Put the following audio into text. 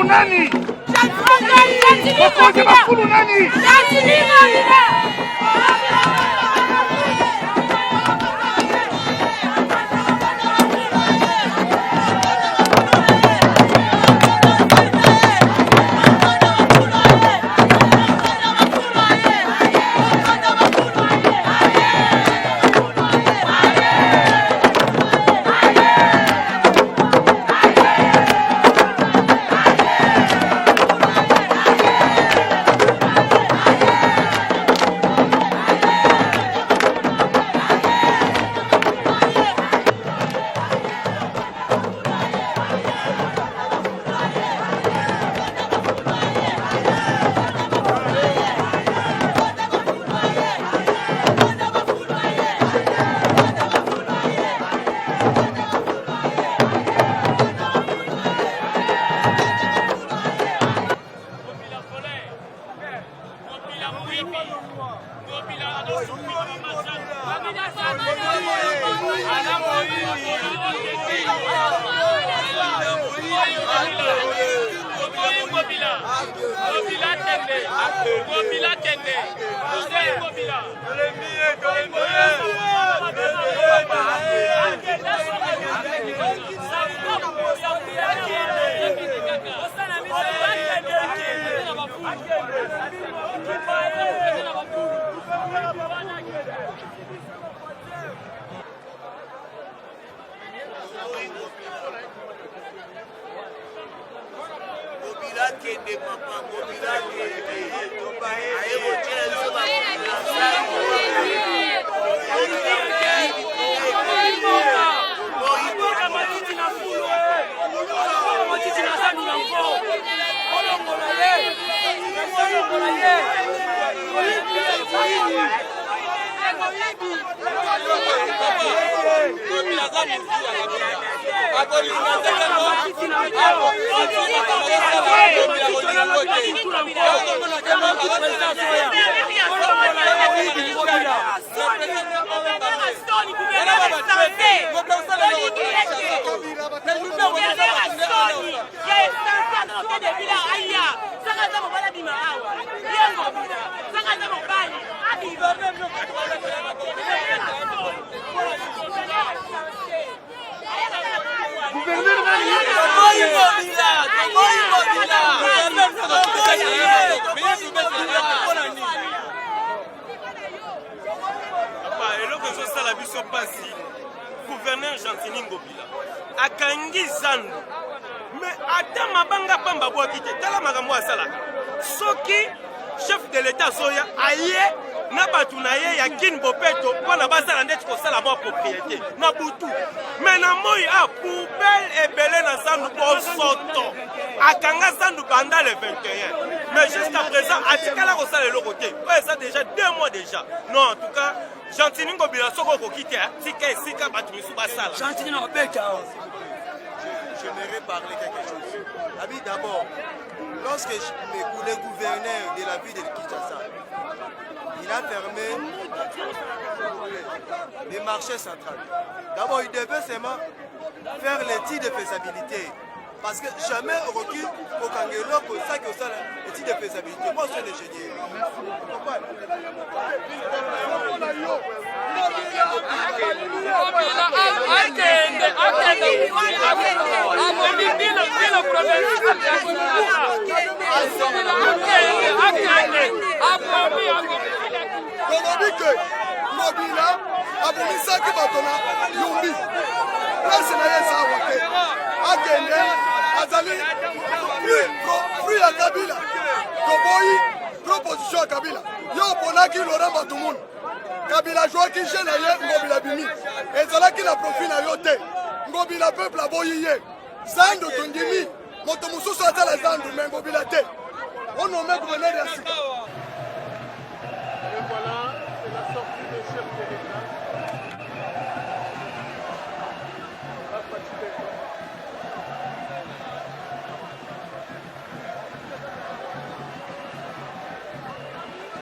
Nani? Gouverneur Gentini Ngobila akangi zandu mais ata mabanga pamba bwa kite tala makambo asala soki chef de l'état soya aye na batu na ye ya kin bopeto pona basala ndeti kosala mwa propriété na butu mais na moi a poubelle ebele na zandu bosoto akanga zandu banda le 21 mais jusqu'à présent atikala kosala eloko te ça déjà 2 mois déjà non en tout cas Gentini Ngobila soko kokite tika esika batu misu basala Gentini na beka. J'aimerais parler quelque chose. Abi d'abord, lorsque le gouverneur de la ville de Kinshasa, il a fermé les marchés centrales. D'abord, il devait seulement faire l'étude de faisabilité. Parce que jamais au recul, au Kangelo, pour ça que ça, l'étude de faisabilité. Moi, je suis un ingénieur. Ngobila abomisaki bato na yumbi place na ye eza awa te akende azali fruit ya Kabila toboyi proposition ya Kabila yo oponaki Laurent Batumun Kabila azwaki je na ye Ngobila bimi ezalaki na profil na yo te Ngobila peuple aboyi ye zando tondimi moto mosusu azala zando me Ngobila te onome gouverneur ya sika. Et voilà, c'est la sortie du chef de l'État.